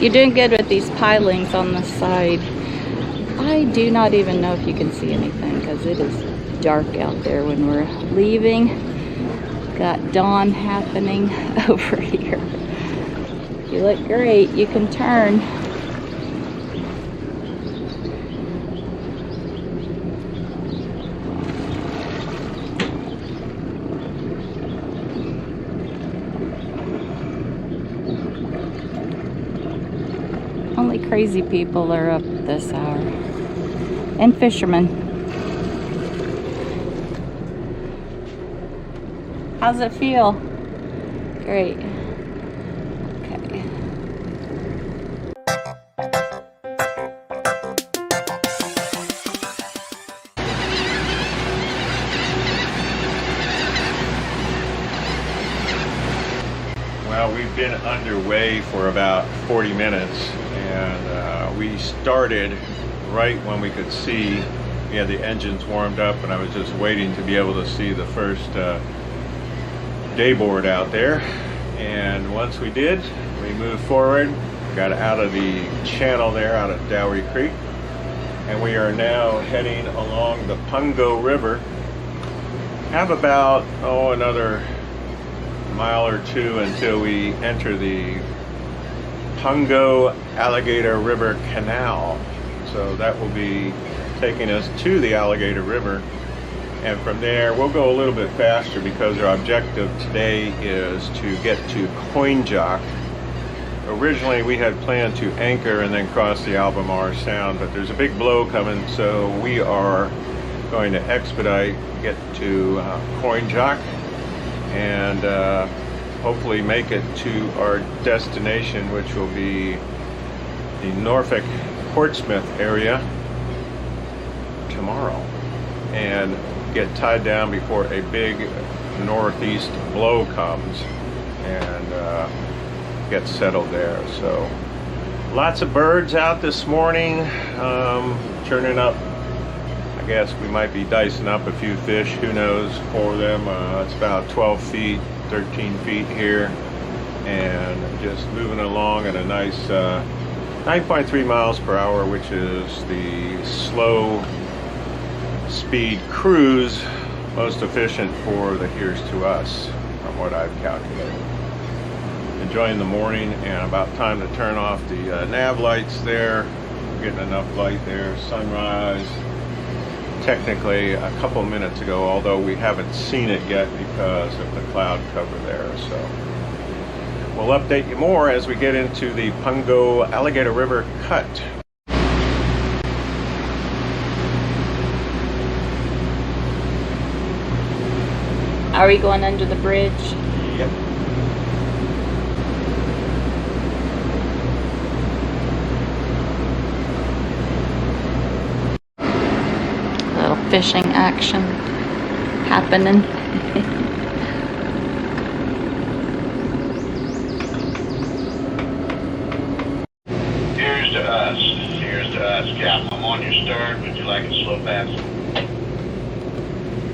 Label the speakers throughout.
Speaker 1: You're doing good with these pilings on the side. I do not even know if you can see anything because it is dark out there when we're leaving. Got dawn happening over here. You look great. You can turn. Only crazy people are up this hour. And fishermen. How's it feel? Great. Okay.
Speaker 2: Well, we've been underway for about 40 minutes, and we started right when we could see. We had the engines warmed up, and I was just waiting to be able to see the first dayboard out there. And once we did, we moved forward, got out of the channel there, out of Dowry Creek, and we are now heading along the Pungo River. Have about, another mile or two until we enter the Pungo Alligator River Canal. So that will be taking us to the Alligator River, and from there we'll go a little bit faster because our objective today is to get to Coinjock. Originally we had planned to anchor and then cross the Albemarle Sound, but there's a big blow coming, so we are going to expedite, get to Coinjock, and hopefully make it to our destination, which will be the Norfolk Portsmouth area tomorrow, and get tied down before a big northeast blow comes and get settled there. So lots of birds out this morning, turning up. I guess we might be dicing up a few fish, who knows, for them. It's about 12 feet, 13 feet here, and just moving along at a nice 9.3 miles per hour, which is the slow speed cruise, most efficient for the here's to us, from what I've calculated. Enjoying the morning, and about time to turn off the nav lights there. Getting enough light there. Sunrise technically a couple minutes ago, although we haven't seen it yet because of the cloud cover there. So we'll update you more as we get into the Pungo Alligator River cut.
Speaker 1: Are we going under the bridge?
Speaker 2: Yep.
Speaker 1: Little fishing action happening.
Speaker 3: Here's to us, Cap. I'm on your stern. Would you like it slow fast?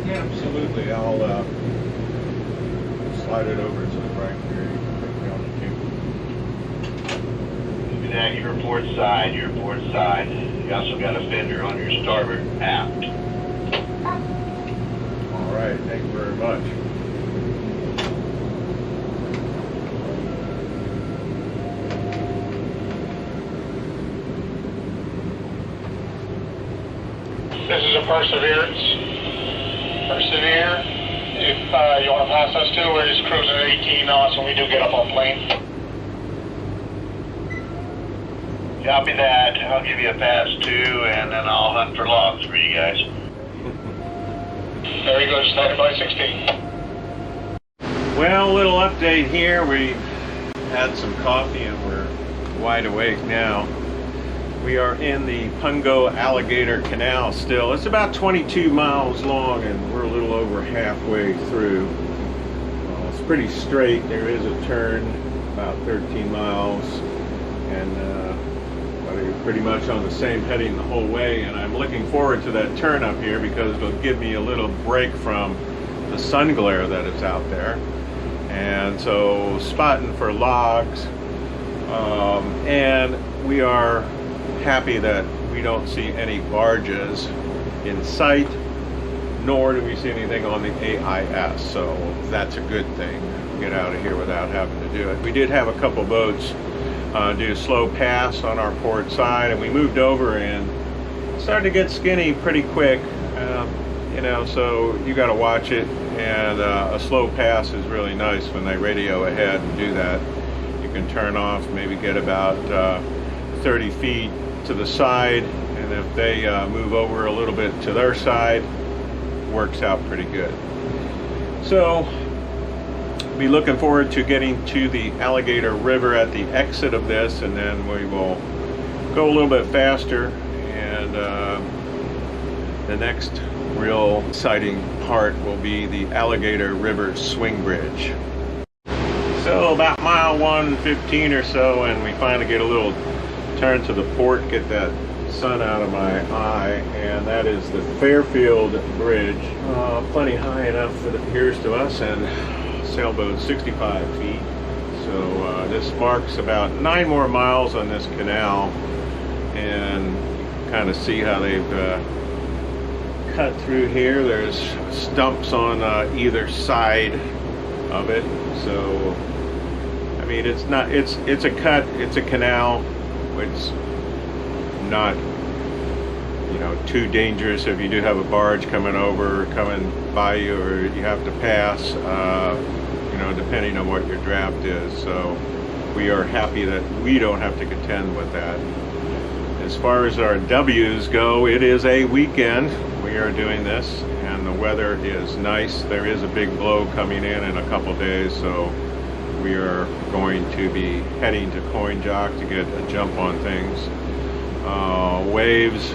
Speaker 2: Yeah, absolutely. I'll slide it over to the right here. You can put me on the table.
Speaker 3: Look at that, your port side, your port side. You also got a fender on your starboard aft.
Speaker 2: All right, thank you very much.
Speaker 4: This is a Perseverance. Persevere. If you want to pass us too, we're just cruising at 18 knots when we do get up on plane.
Speaker 3: Copy that. I'll give you a pass too, and then I'll hunt for logs for you guys.
Speaker 4: Very good. Started by 16.
Speaker 2: Well, a little update here. We had some coffee and we're wide awake now. We are in the Pungo Alligator Canal still. It's about 22 miles long and we're a little over halfway through. It's pretty straight. There is a turn about 13 miles, and we're pretty much on the same heading the whole way, and I'm looking forward to that turn up here because it'll give me a little break from the sun glare that is out there. And so spotting for logs, And we are happy that we don't see any barges in sight, nor do we see anything on the AIS, so that's a good thing. Get out of here without having to do it. We did have a couple boats do slow pass on our port side, and we moved over and started to get skinny pretty quick, you know, so you got to watch it. And a slow pass is really nice when they radio ahead and do that. You can turn off, maybe get about 30 feet to the side, and if they move over a little bit to their side, works out pretty good. So be looking forward to getting to the Alligator River at the exit of this, and then we will go a little bit faster, and the next real exciting part will be the Alligator River Swing Bridge. So about mile 115 or so, and we finally get a little turn to the port, get that sun out of my eye, and that is the Fairfield Bridge. Plenty high enough that it appears to us, and sailboat 65 feet. So this marks about 9 more miles on this canal, and kind of see how they've cut through here. There's stumps on either side of it, so I mean it's a cut, it's a canal. It's not, you know, too dangerous if you do have a barge coming by you, or you have to pass, you know, depending on what your draft is. So we are happy that we don't have to contend with that. As far as our W's go, it is a weekend. We are doing this, and the weather is nice. There is a big blow coming in a couple days, so we are going to be heading to Coinjock to get a jump on things. Waves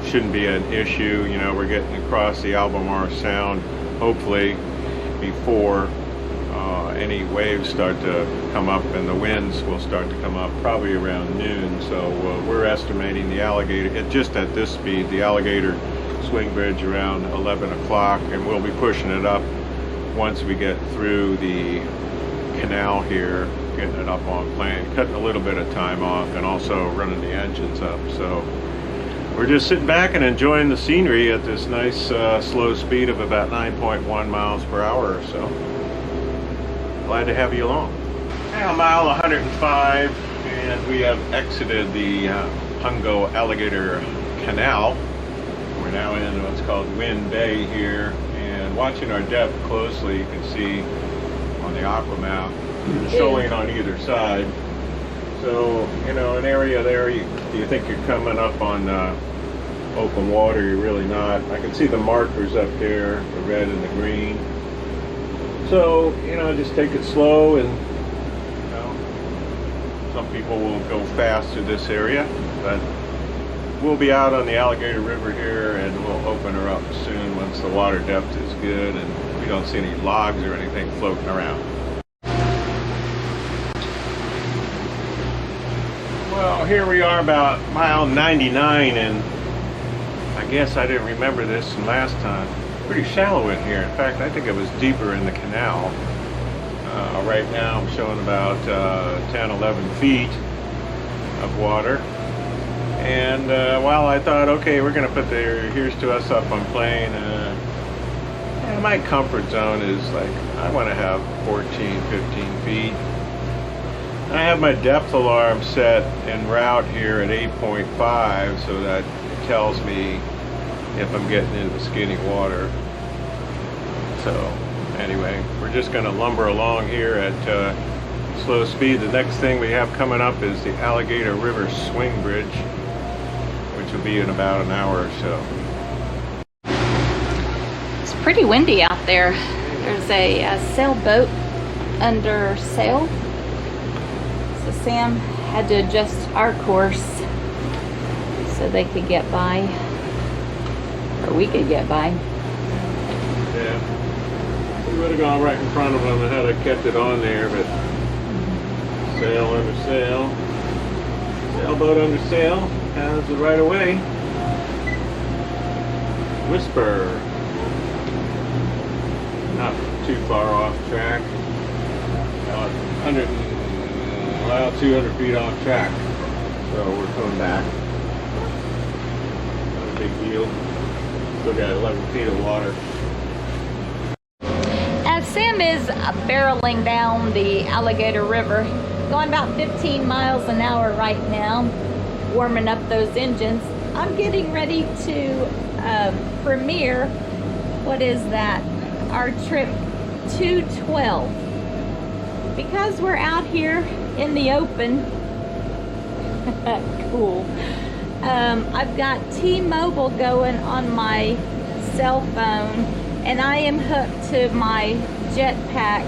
Speaker 2: shouldn't be an issue. You know, we're getting across the Albemarle Sound, hopefully, before any waves start to come up, and the winds will start to come up probably around noon. So we're estimating the Alligator, just at this speed, the Alligator Swing Bridge around 11 o'clock, and we'll be pushing it up once we get through the canal here, getting it up on plane, cutting a little bit of time off, and also running the engines up. So we're just sitting back and enjoying the scenery at this nice slow speed of about 9.1 miles per hour or so. Glad to have you along. Now mile 105, and we have exited the Pungo Alligator Canal. We're now in what's called Wind Bay here, and watching our depth closely, you can see on the aqua map showing on either side. So, you know, an area there, you think you're coming up on open water, you're really not. I can see the markers up there, the red and the green. So, you know, just take it slow, and you know, some people will go fast through this area, but we'll be out on the Alligator River here, and we'll open her up soon once the water depth is good and we don't see any logs or anything floating around. Well, here we are about mile 99, and I guess I didn't remember this from last time. Pretty shallow in here. In fact, I think it was deeper in the canal. Right now I'm showing about 10, 11 feet of water. And while I thought, okay, we're going to put the Here's to Us up on plane, my comfort zone is like, I want to have 14, 15 feet. I have my depth alarm set en route here at 8.5, so that it tells me if I'm getting into skinny water. So anyway, we're just going to lumber along here at slow speed. The next thing we have coming up is the Alligator River Swing Bridge, which will be in about an hour or so.
Speaker 1: It's pretty windy out there. There's a sailboat under sail. So Sam had to adjust our course so they could get by, or we could get by.
Speaker 2: Yeah, we would have gone right in front of them and had I kept it on there, but sail under sail, sailboat under sail has the right of way. Whisper, not too far off track. about 200 feet off track. So we're coming back. Not a big deal. Still got 11 feet of water.
Speaker 1: As Sam is barreling down the Alligator River, going about 15 miles an hour right now, warming up those engines, I'm getting ready to premiere, what is that, our trip 212. Because we're out here in the open, cool. I've got T-Mobile going on my cell phone, and I am hooked to my Jetpack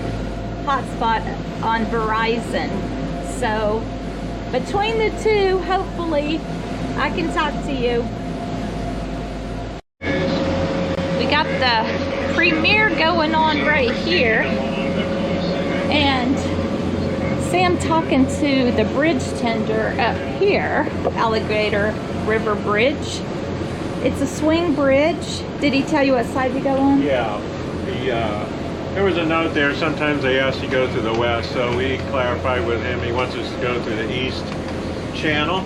Speaker 1: hotspot on Verizon. So between the two, hopefully I can talk to you. We got the premiere going on right here, and Sam talking to the bridge tender up here, Alligator River Bridge. It's a swing bridge. Did he tell you what side to go on?
Speaker 2: Yeah, there was a note there. Sometimes they ask you to go to the west, so we clarified with him. He wants us to go to the east channel,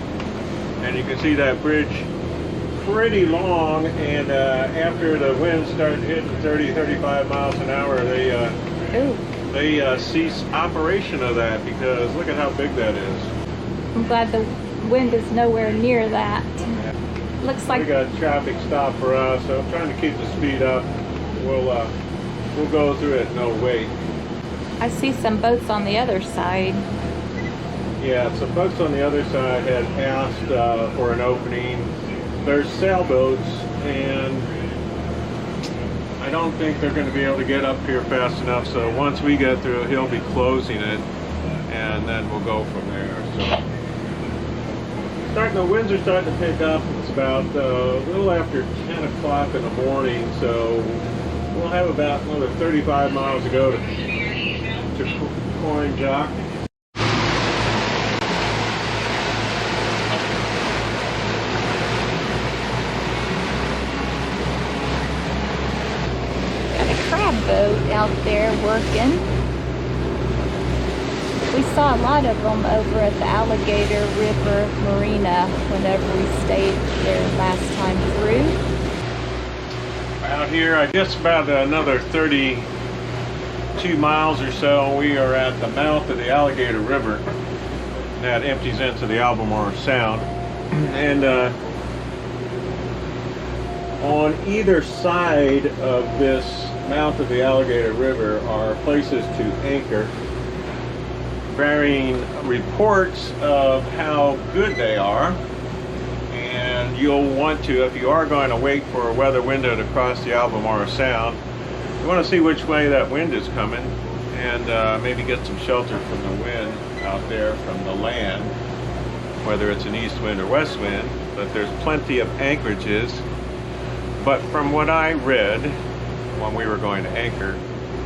Speaker 2: and you can see that bridge pretty long. And after the winds start hitting 30-35 miles an hour, they cease operation of that, because look at how big that is.
Speaker 1: I'm glad the wind is nowhere near that. Looks like
Speaker 2: we got a traffic stop for us, so I'm trying to keep the speed up. We'll go through it, no wait.
Speaker 1: I see some boats on the other side.
Speaker 2: Yeah, some folks on the other side had asked for an opening. There's sailboats, and I don't think they're going to be able to get up here fast enough. So once we get through, he'll be closing it, and then we'll go from there. So the winds are starting to pick up. It's about a little after 10 o'clock in the morning, so we'll have about another 35 miles to go to Coinjock.
Speaker 1: Got a crab boat out there working. We saw a lot of them over at the Alligator River Marina whenever we stayed there last time through.
Speaker 2: Out here, I guess about another 32 miles or so, we are at the mouth of the Alligator River. That empties into the Albemarle Sound. And on either side of this mouth of the Alligator River are places to anchor. Varying reports of how good they are, and you'll want to, if you are going to wait for a weather window to cross the Albemarle Sound, you want to see which way that wind is coming, and maybe get some shelter from the wind out there from the land, whether it's an east wind or west wind. But there's plenty of anchorages. But from what I read when we were going to anchor,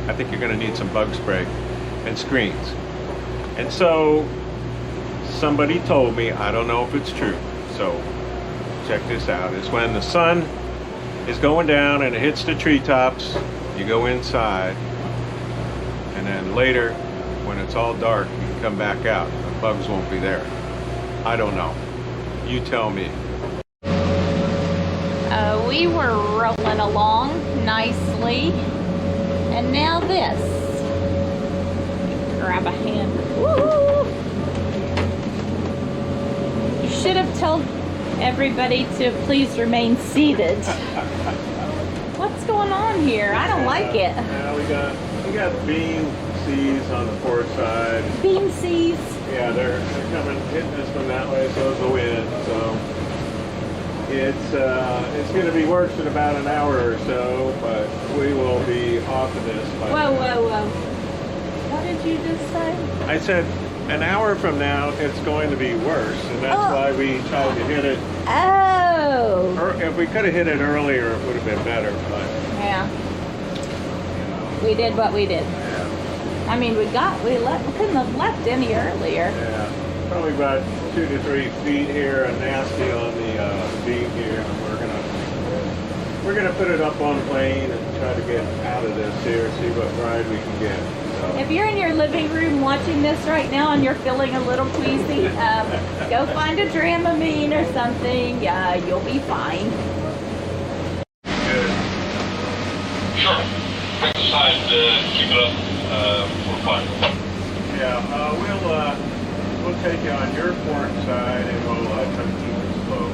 Speaker 2: I think you're going to need some bug spray and screens. And so somebody told me, I don't know if it's true, so check this out. It's when the sun is going down and it hits the treetops, you go inside, and then later when it's all dark you can come back out. The bugs won't be there. I don't know. You tell me.
Speaker 1: We were rolling along nicely, and now this. Grab a hand. Woo! You should have told everybody to please remain seated. What's going on here? I don't like it.
Speaker 2: Yeah, we got beam seas on the port side.
Speaker 1: Beam seas.
Speaker 2: Yeah, they're hitting us from that way, so is the wind. So it's going to be worse in about an hour or so, but we will be off of this.
Speaker 1: Whoa, whoa, whoa. What did you just say?
Speaker 2: I said an hour from now it's going to be worse, and that's why we tried to hit it.
Speaker 1: Oh.
Speaker 2: Or if we could have hit it earlier, it would have been better. But
Speaker 1: yeah,
Speaker 2: you know,
Speaker 1: we did what we did.
Speaker 2: yeah,
Speaker 1: I mean, we couldn't have left any earlier.
Speaker 2: yeah. Probably about 2 to 3 feet here, and nasty on the beam here. And we're gonna put it up on plane and try to get out of this here, see what ride we can get. So
Speaker 1: If you're in your living room watching this right now and you're feeling a little queasy, go find a Dramamine or something. You'll be fine.
Speaker 2: Good.
Speaker 3: Sure. Bring the side, keep it up. We're fine.
Speaker 2: Yeah, we'll take you on your port side and we'll try to keep it slow.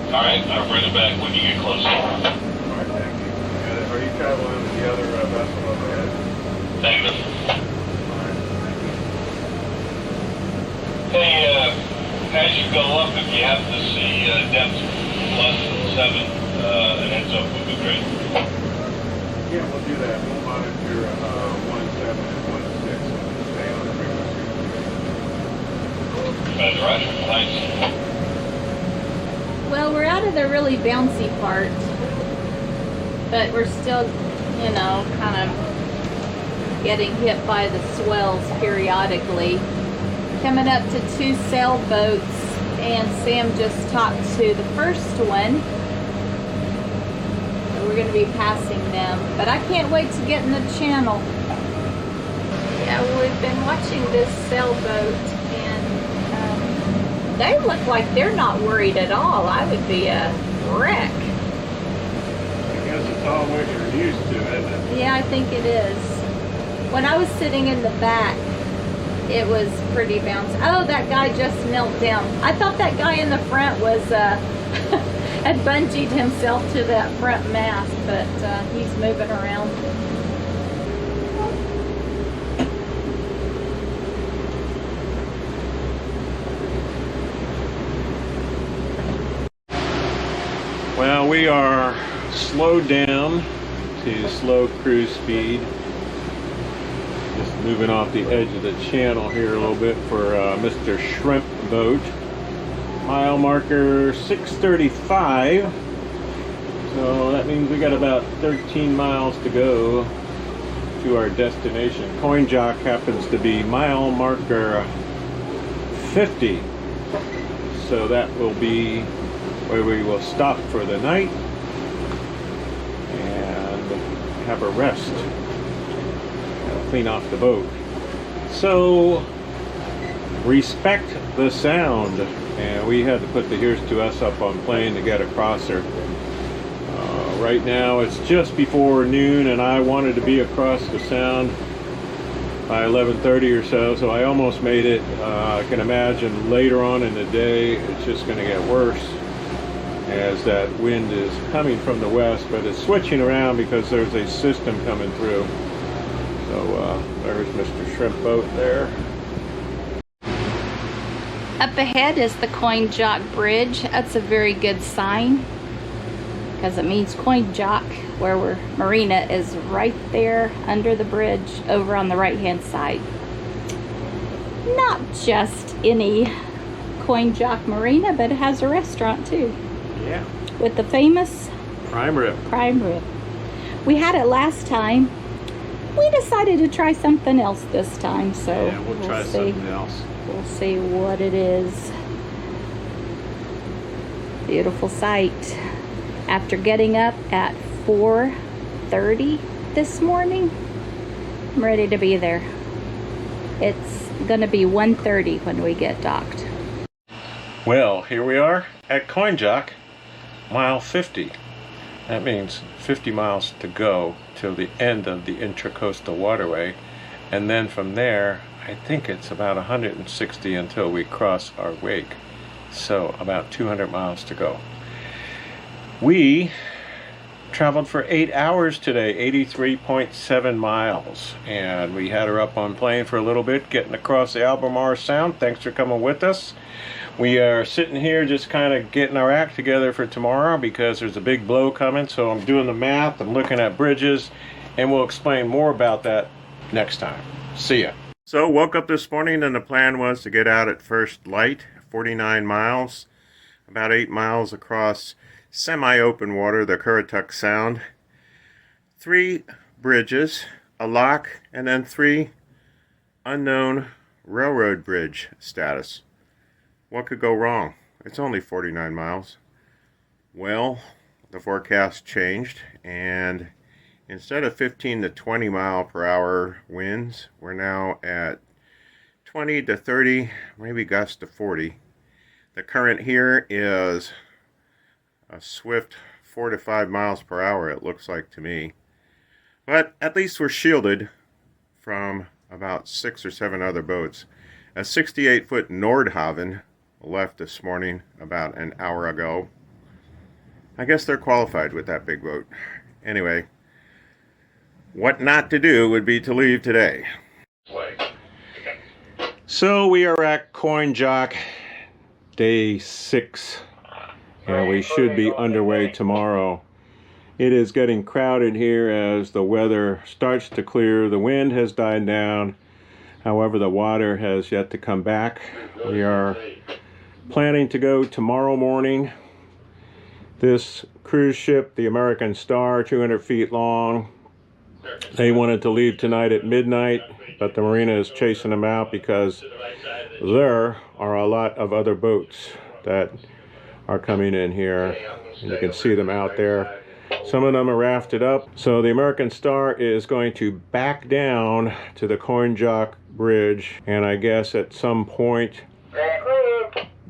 Speaker 3: All right, I'll bring it back when you get closer.
Speaker 2: All right, thank you. And are you traveling with the other vessel overhead?
Speaker 3: Negative.
Speaker 2: All right, thank you.
Speaker 3: Hey, as you go up, if you happen to see depth less than 7, an heads up would be great.
Speaker 2: Yeah, we'll do that. We'll monitor 1.7 and 1.6 and stay on the frequency.
Speaker 3: Roger, thanks.
Speaker 1: Well, we're out of the really bouncy part, but we're still, you know, kind of getting hit by the swells periodically. Coming up to 2 sailboats, and Sam just talked to the first one. So we're going to be passing them, but I can't wait to get in the channel. Yeah, we've been watching this sailboat, and they look like they're not worried at all. I would be a wreck.
Speaker 2: I guess it's all what you're used to, isn't it?
Speaker 1: Yeah, I think it is. When I was sitting in the back, it was pretty bouncy. Oh, that guy just knelt down. I thought that guy in the front was had bungeed himself to that front mast, but he's moving around.
Speaker 2: Well, we are slowed down to slow cruise speed. Just moving off the edge of the channel here a little bit for Mr. Shrimp Boat. Mile marker 635. So that means we got about 13 miles to go to our destination. Coinjock happens to be mile marker 50. So that will be where we will stop for the night and have a rest. Clean off the boat. So respect the sound, and we had to put the Here's to Us up on plane to get across her. Right now it's just before noon, and I wanted to be across the sound by 11:30 or so I almost made it. I can imagine later on in the day it's just going to get worse as that wind is coming from the west, but it's switching around because there's a system coming through. So there's Mr. Shrimp Boat there.
Speaker 1: Up ahead is the Coinjock Bridge. That's a very good sign because it means Coinjock, where Marina is right there under the bridge over on the right hand side. Not just any Coinjock Marina, but it has a restaurant too.
Speaker 2: Yeah.
Speaker 1: With the famous
Speaker 2: Prime rib.
Speaker 1: Prime rib. We had it last time. We decided to try something else this time, so
Speaker 2: yeah, we'll try something else.
Speaker 1: We'll see what it is. Beautiful sight. After getting up at 4:30 this morning, I'm ready to be there. It's gonna be 1:30 when we get docked.
Speaker 2: Well, here we are at Coinjock, mile 50. That means 50 miles to go till the end of the Intracoastal Waterway, and then from there I think it's about 160 until we cross our wake, so about 200 miles to go. We traveled for 8 hours today, 83.7 miles, and we had her up on plane for a little bit getting across the Albemarle Sound. Thanks for coming with us. We are sitting here just kind of getting our act together for tomorrow because there's a big blow coming, so I'm doing the math, I'm looking at bridges, and we'll explain more about that next time. See ya. So woke up this morning and the plan was to get out at first light, 49 miles, about 8 miles across semi-open water, the Currituck Sound. 3 bridges, a lock, and then 3 unknown railroad bridge status. What could go wrong? It's only 49 miles. Well, the forecast changed, and Instead of 15 to 20 mile per hour winds, we're now at 20 to 30, maybe gusts to 40. The current here is a swift 4 to 5 miles per hour, it looks like to me. But at least we're shielded from about 6 or 7 other boats. A 68-foot Nordhaven left this morning about an hour ago. I guess they're qualified with that big boat. Anyway, what not to do would be to leave today. So we are at Coinjock day 6, and we should be underway tomorrow. It is getting crowded here as the weather starts to clear. The wind has died down. However, the water has yet to come back. We are planning to go tomorrow morning. This cruise ship, the American Star, 200 feet long, they wanted to leave tonight at midnight, but the marina is chasing them out because there are a lot of other boats that are coming in here. And you can see them out there. Some of them are rafted up. So the American Star is going to back down to the Coinjock Bridge, and I guess at some point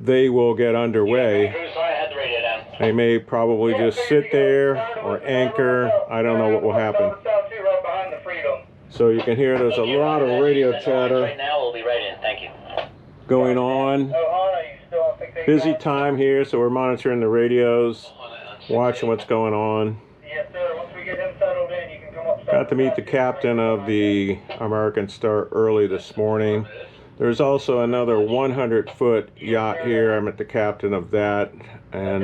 Speaker 2: they will get underway. They may probably just sit there or anchor. I don't know what will happen. So you can hear there's a lot of radio chatter going on. Busy time here, so we're monitoring the radios, watching what's going on. Got to meet the captain of the American Star early this morning. There's also another 100-foot yacht here. I'm at the captain of that. And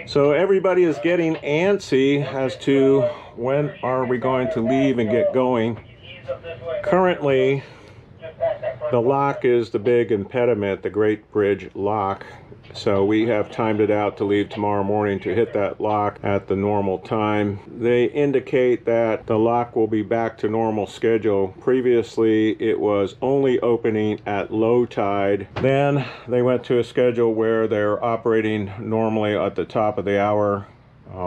Speaker 2: so everybody is getting antsy as to when are we going to leave and get going. Currently, the lock is the big impediment, the Great Bridge lock. So we have timed it out to leave tomorrow morning to hit that lock at the normal time. They indicate that the lock will be back to normal schedule. Previously, it was only opening at low tide. Then they went to a schedule where they're operating normally at the top of the hour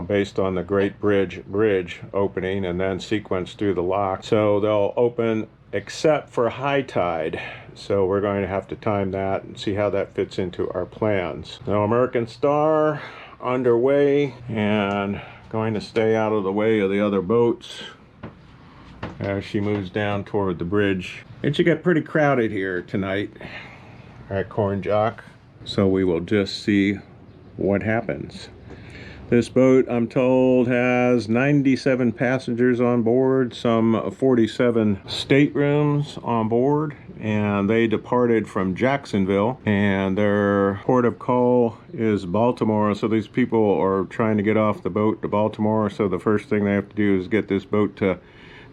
Speaker 2: based on the Great Bridge opening, and then sequence through the lock. So they'll open except for high tide. So we're going to have to time that and see how that fits into our plans. Now, American Star underway and going to stay out of the way of the other boats as she moves down toward the bridge. It should get pretty crowded here tonight at Coinjock, so we will just see what happens. This boat, I'm told, has 97 passengers on board, some 47 staterooms on board, and they departed from Jacksonville, and their port of call is Baltimore. So these people are trying to get off the boat to Baltimore, so the first thing they have to do is get this boat to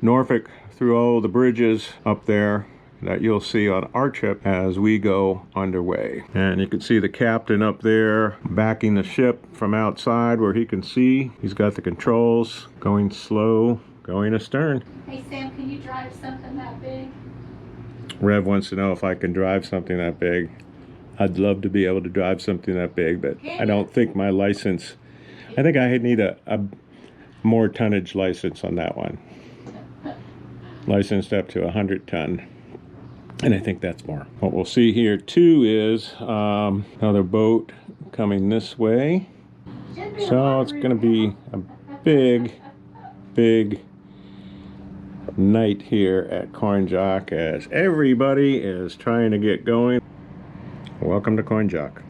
Speaker 2: Norfolk through all the bridges up there that you'll see on our trip as we go underway. And you can see the captain up there backing the ship from outside where he can see. He's got the controls, going slow, going astern.
Speaker 1: Hey Sam, can you drive something that big?
Speaker 2: Rev wants to know if I can drive something that big. I'd love to be able to drive something that big, but I don't think my license, I think I need a more tonnage license on that one. Licensed up to 100 ton. And I think that's more. What we'll see here too is another boat coming this way. So it's going to be a big night here at Coinjock as everybody is trying to get going. Welcome to Coinjock.